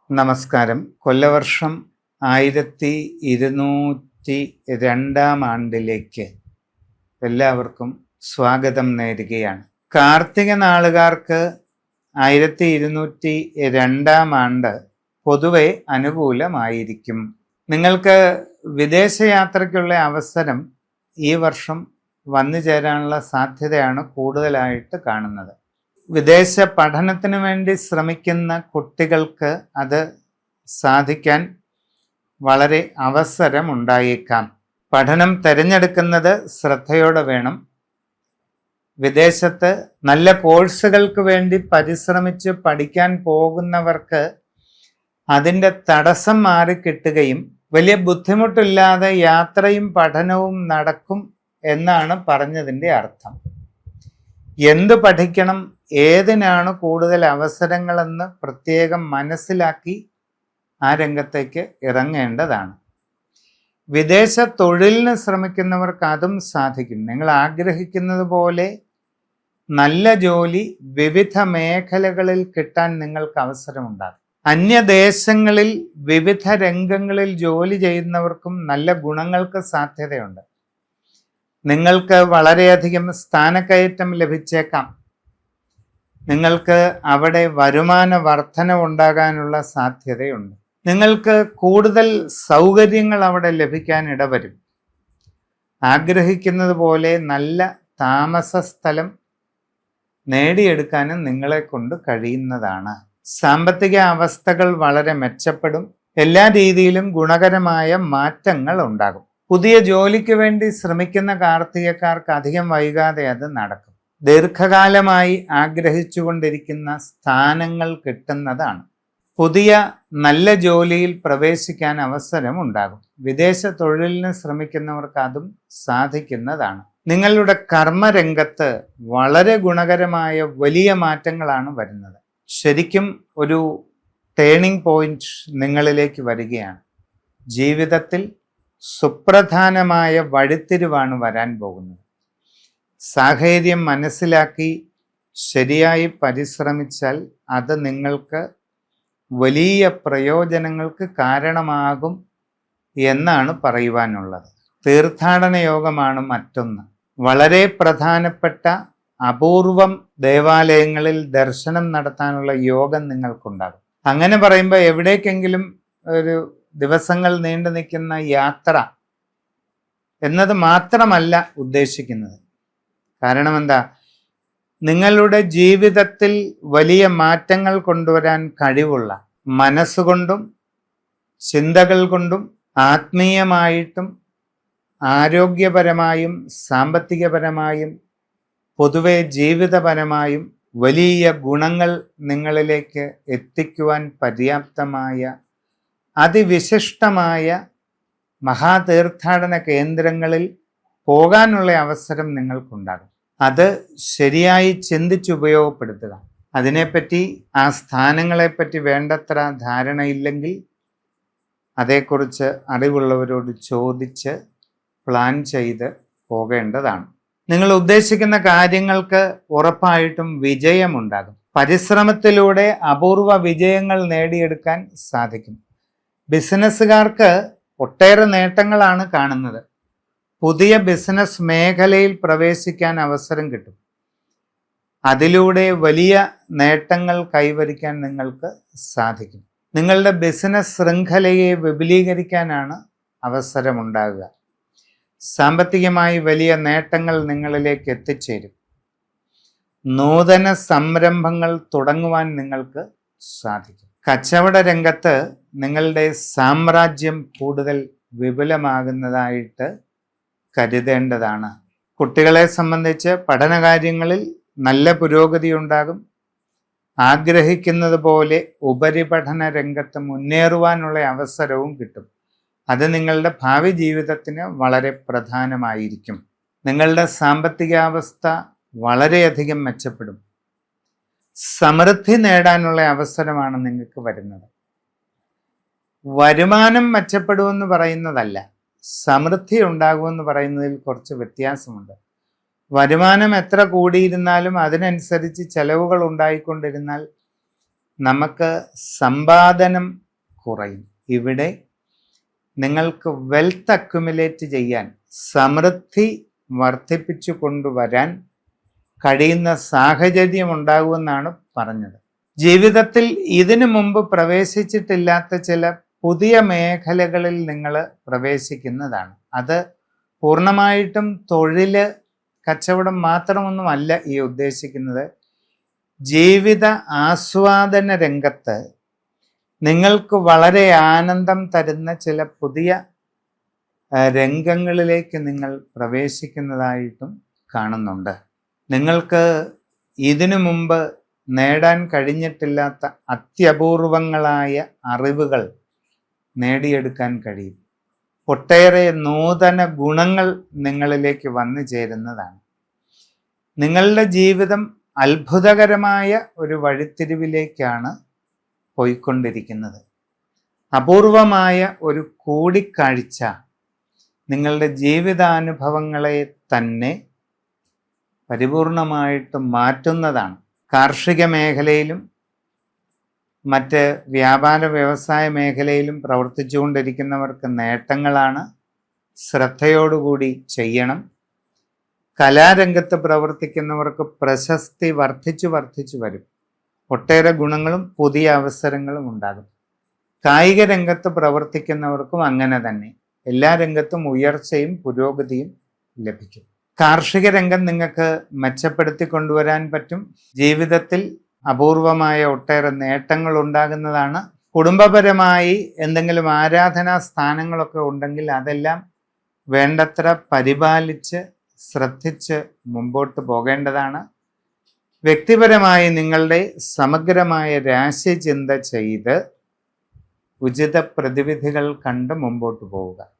നമസ്കാരം. കൊല്ലവർഷം 1202 ആണ്ടിലേക്ക് എല്ലാവർക്കും സ്വാഗതം നേരുകയാണ്. കാർത്തിക നാളുകാർക്ക് 1202 ആണ്ട് പൊതുവെ അനുകൂലമായിരിക്കും. നിങ്ങൾക്ക് വിദേശയാത്രയ്ക്കുള്ള അവസരം ഈ വർഷം വന്നു ചേരാനുള്ള സാധ്യതയാണ് കൂടുതലായിട്ട് കാണുന്നത്. വിദേശ പഠനത്തിന് വേണ്ടി ശ്രമിക്കുന്ന കുട്ടികൾക്ക് അത് സാധിക്കാൻ വളരെ അവസരമുണ്ടായേക്കാം. പഠനം തിരഞ്ഞെടുക്കുന്നത് ശ്രദ്ധയോടെ വേണം. വിദേശത്ത് നല്ല കോഴ്സുകൾക്ക് വേണ്ടി പരിശ്രമിച്ച് പഠിക്കാൻ പോകുന്നവർക്ക് അതിൻ്റെ തടസ്സം മാറിക്കിട്ടുകയും വലിയ ബുദ്ധിമുട്ടില്ലാതെ യാത്രയും പഠനവും നടക്കും എന്നാണ് പറഞ്ഞതിൻ്റെ അർത്ഥം. എന്ത് പഠിക്കണം, ഏതിനാണ് കൂടുതൽ അവസരങ്ങളെന്ന് പ്രത്യേകം മനസ്സിലാക്കി ആ രംഗത്തേക്ക് ഇറങ്ങേണ്ടതാണ്. വിദേശ തൊഴിലിന് ശ്രമിക്കുന്നവർക്ക് അതും സാധിക്കും. നിങ്ങൾ ആഗ്രഹിക്കുന്നത് പോലെ നല്ല ജോലി വിവിധ മേഖലകളിൽ കിട്ടാൻ നിങ്ങൾക്ക് അവസരമുണ്ടാകും. അന്യദേശങ്ങളിൽ വിവിധ രംഗങ്ങളിൽ ജോലി ചെയ്യുന്നവർക്കും നല്ല ഗുണങ്ങൾക്ക് സാധ്യതയുണ്ട്. നിങ്ങൾക്ക് വളരെയധികം സ്ഥാനക്കയറ്റം ലഭിച്ചേക്കാം. നിങ്ങൾക്ക് അവിടെ വരുമാന വർധനവുണ്ടാകാനുള്ള സാധ്യതയുണ്ട്. നിങ്ങൾക്ക് കൂടുതൽ സൗകര്യങ്ങൾ അവിടെ ലഭിക്കാൻ ഇടവരും. ആഗ്രഹിക്കുന്നത് പോലെ നല്ല താമസ സ്ഥലം നേടിയെടുക്കാനും നിങ്ങളെ കൊണ്ട് കഴിയുന്നതാണ്. സാമ്പത്തിക അവസ്ഥകൾ വളരെ മെച്ചപ്പെടും. എല്ലാ രീതിയിലും ഗുണകരമായ മാറ്റങ്ങൾ ഉണ്ടാകും. പുതിയ ജോലിക്ക് വേണ്ടി ശ്രമിക്കുന്ന കാർത്തികക്കാർക്ക് അധികം വൈകാതെ അത് നടക്കും. ദീർഘകാലമായി ആഗ്രഹിച്ചുകൊണ്ടിരിക്കുന്ന സ്ഥാനങ്ങൾ കിട്ടുന്നതാണ്. പുതിയ നല്ല ജോലിയിൽ പ്രവേശിക്കാൻ അവസരം ഉണ്ടാകും. വിദേശ തൊഴിലിന് ശ്രമിക്കുന്നവർക്ക് അതും സാധിക്കുന്നതാണ്. നിങ്ങളുടെ കർമ്മരംഗത്ത് വളരെ ഗുണകരമായ വലിയ മാറ്റങ്ങളാണ് വരുന്നത്. ശരിക്കും ഒരു ടേണിംഗ് പോയിന്റ് നിങ്ങളിലേക്ക് വരികയാണ്. ജീവിതത്തിൽ സുപ്രധാനമായ വഴിത്തിരിവാണ് വരാൻ പോകുന്നത്. സാഹചര്യം മനസ്സിലാക്കി ശരിയായി പരിശ്രമിച്ചാൽ അത് നിങ്ങൾക്ക് വലിയ പ്രയോജനങ്ങൾക്ക് കാരണമാകും എന്നാണ് പറയുവാനുള്ളത്. തീർത്ഥാടന യോഗമാണ് മറ്റൊന്ന്. വളരെ പ്രധാനപ്പെട്ട അപൂർവം ദേവാലയങ്ങളിൽ ദർശനം നടത്താനുള്ള യോഗം നിങ്ങൾക്കുണ്ടാകും. അങ്ങനെ പറയുമ്പോൾ എവിടേക്കെങ്കിലും ഒരു ദിവസങ്ങൾ നീണ്ടു നിൽക്കുന്ന യാത്ര എന്നത് മാത്രമല്ല ഉദ്ദേശിക്കുന്നത്. കാരണം എന്താ? നിങ്ങളുടെ ജീവിതത്തിൽ വലിയ മാറ്റങ്ങൾ കൊണ്ടുവരാൻ കഴിവുള്ള, മനസ്സുകൊണ്ടും ചിന്തകൾ കൊണ്ടും ആത്മീയമായിട്ടും ആരോഗ്യപരമായും സാമ്പത്തികപരമായും പൊതുവെ ജീവിതപരമായും വലിയ ഗുണങ്ങൾ നിങ്ങളിലേക്ക് എത്തിക്കുവാൻ പര്യാപ്തമായ അതിവിശിഷ്ടമായ മഹാതീർത്ഥാടന കേന്ദ്രങ്ങളിൽ പോകാനുള്ള അവസരം നിങ്ങൾക്കുണ്ടാകും. അത് ശരിയായി ചിന്തിച്ചുപയോഗപ്പെടുത്തുക. അതിനെപ്പറ്റി, ആ സ്ഥാനങ്ങളെപ്പറ്റി വേണ്ടത്ര ധാരണയില്ലെങ്കിൽ അതേക്കുറിച്ച് അറിവുള്ളവരോട് ചോദിച്ച് പ്ലാൻ ചെയ്ത് പോകേണ്ടതാണ്. നിങ്ങൾ ഉദ്ദേശിക്കുന്ന കാര്യങ്ങൾക്ക് ഉറപ്പായിട്ടും വിജയമുണ്ടാകും. പരിശ്രമത്തിലൂടെ അപൂർവ വിജയങ്ങൾ നേടിയെടുക്കാൻ സാധിക്കും. ബിസിനസ്സുകാർക്ക് ഒട്ടേറെ നേട്ടങ്ങളാണ് കാണുന്നത്. പുതിയ ബിസിനസ് മേഖലയിൽ പ്രവേശിക്കാൻ അവസരം കിട്ടും. അതിലൂടെ വലിയ നേട്ടങ്ങൾ കൈവരിക്കാൻ നിങ്ങൾക്ക് സാധിക്കും. നിങ്ങളുടെ ബിസിനസ് ശൃംഖലയെ വിപുലീകരിക്കാനാണ് അവസരമുണ്ടാകുക. സാമ്പത്തികമായി വലിയ നേട്ടങ്ങൾ നിങ്ങളിലേക്ക് എത്തിച്ചേരും. നൂതന സംരംഭങ്ങൾ തുടങ്ങുവാൻ നിങ്ങൾക്ക് സാധിക്കും. കച്ചവട രംഗത്ത് നിങ്ങളുടെ സാമ്രാജ്യം കൂടുതൽ വിപുലമാകുന്നതായിട്ട് കരുതേണ്ടതാണ്. കുട്ടികളെ സംബന്ധിച്ച് പഠനകാര്യങ്ങളിൽ നല്ല പുരോഗതി ഉണ്ടാകും. ആഗ്രഹിക്കുന്നത് പോലെ ഉപരിപഠന രംഗത്ത് മുന്നേറുവാനുള്ള അവസരവും കിട്ടും. അത് നിങ്ങളുടെ ഭാവി ജീവിതത്തിന് വളരെ പ്രധാനമായിരിക്കും. നിങ്ങളുടെ സാമ്പത്തികാവസ്ഥ വളരെയധികം മെച്ചപ്പെടും. സമൃദ്ധി നേടാനുള്ള അവസരമാണ് നിങ്ങൾക്ക് വരുന്നത്. വരുമാനം മെച്ചപ്പെടുമെന്ന് പറയുന്നതല്ല, സമൃദ്ധി ഉണ്ടാകുമെന്ന് പറയുന്നതിൽ കുറച്ച് വ്യത്യാസമുണ്ട്. വരുമാനം എത്ര കൂടിയിരുന്നാലും അതിനനുസരിച്ച് ചെലവുകൾ ഉണ്ടായിക്കൊണ്ടിരുന്നാൽ നമുക്ക് സമ്പാദനം കുറയും. ഇവിടെ നിങ്ങൾക്ക് വെൽത്ത് അക്യുമുലേറ്റ് ചെയ്യാൻ, സമൃദ്ധി വർദ്ധിപ്പിച്ചു കൊണ്ടുവരാൻ കഴിയുന്ന സാഹചര്യം ഉണ്ടാകുമെന്നാണ് പറഞ്ഞത്. ജീവിതത്തിൽ ഇതിനു മുമ്പ് പ്രവേശിച്ചിട്ടില്ലാത്ത ചില പുതിയ മേഖലകളിൽ നിങ്ങൾ പ്രവേശിക്കുന്നതാണ്. അത് പൂർണ്ണമായിട്ടും തൊഴിൽ, കച്ചവടം മാത്രമൊന്നുമല്ല ഈ ഉദ്ദേശിക്കുന്നത്. ജീവിത ആസ്വാദന രംഗത്ത് നിങ്ങൾക്ക് വളരെ ആനന്ദം തരുന്ന ചില പുതിയ രംഗങ്ങളിലേക്ക് നിങ്ങൾ പ്രവേശിക്കുന്നതായിട്ടും കാണുന്നുണ്ട്. നിങ്ങൾക്ക് ഇതിനു മുമ്പ് നേടാൻ കഴിഞ്ഞിട്ടില്ലാത്ത അത്യപൂർവങ്ങളായ അറിവുകൾ നേടിയെടുക്കാൻ കഴിയും. ഒട്ടേറെ നൂതന ഗുണങ്ങൾ നിങ്ങളിലേക്ക് വന്നു ചേരുന്നതാണ്. നിങ്ങളുടെ ജീവിതം അത്ഭുതകരമായ ഒരു വഴിത്തിരിവിലേക്കാണ് പോയിക്കൊണ്ടിരിക്കുന്നത്. അപൂർവമായ ഒരു കൂടിക്കാഴ്ച നിങ്ങളുടെ ജീവിതാനുഭവങ്ങളെ തന്നെ പരിപൂർണമായിട്ട് മാറ്റുന്നതാണ്. കാർഷിക മേഖലയിലും മറ്റ് വ്യാപാര വ്യവസായ മേഖലയിലും പ്രവർത്തിച്ചുകൊണ്ടിരിക്കുന്നവർക്ക് നേട്ടങ്ങളാണ്. ശ്രദ്ധയോടുകൂടി ചെയ്യണം. കലാരംഗത്ത് പ്രവർത്തിക്കുന്നവർക്ക് പ്രശസ്തി വർദ്ധിച്ചു വരും. ഒട്ടേറെ ഗുണങ്ങളും പുതിയ അവസരങ്ങളും ഉണ്ടാകും. കായിക രംഗത്ത് പ്രവർത്തിക്കുന്നവർക്കും അങ്ങനെ തന്നെ. എല്ലാ രംഗത്തും ഉയർച്ചയും പുരോഗതിയും ലഭിക്കും. കാർഷിക രംഗം നിങ്ങൾക്ക് മെച്ചപ്പെടുത്തി കൊണ്ടുവരാൻ പറ്റും. ജീവിതത്തിൽ അപൂർവമായ ഒട്ടേറെ നേട്ടങ്ങൾ ഉണ്ടാകുന്നതാണ്. കുടുംബപരമായി എന്തെങ്കിലും ആരാധനാ സ്ഥാനങ്ങളൊക്കെ ഉണ്ടെങ്കിൽ അതെല്ലാം വേണ്ടത്ര പരിപാലിച്ച് ശ്രദ്ധിച്ച് മുമ്പോട്ട് പോകേണ്ടതാണ്. വ്യക്തിപരമായി നിങ്ങളുടെ സമഗ്രമായ രാശിചിന്ത ചെയ്ത് ഉചിത പ്രതിവിധികൾ കണ്ട് മുമ്പോട്ട് പോവുക.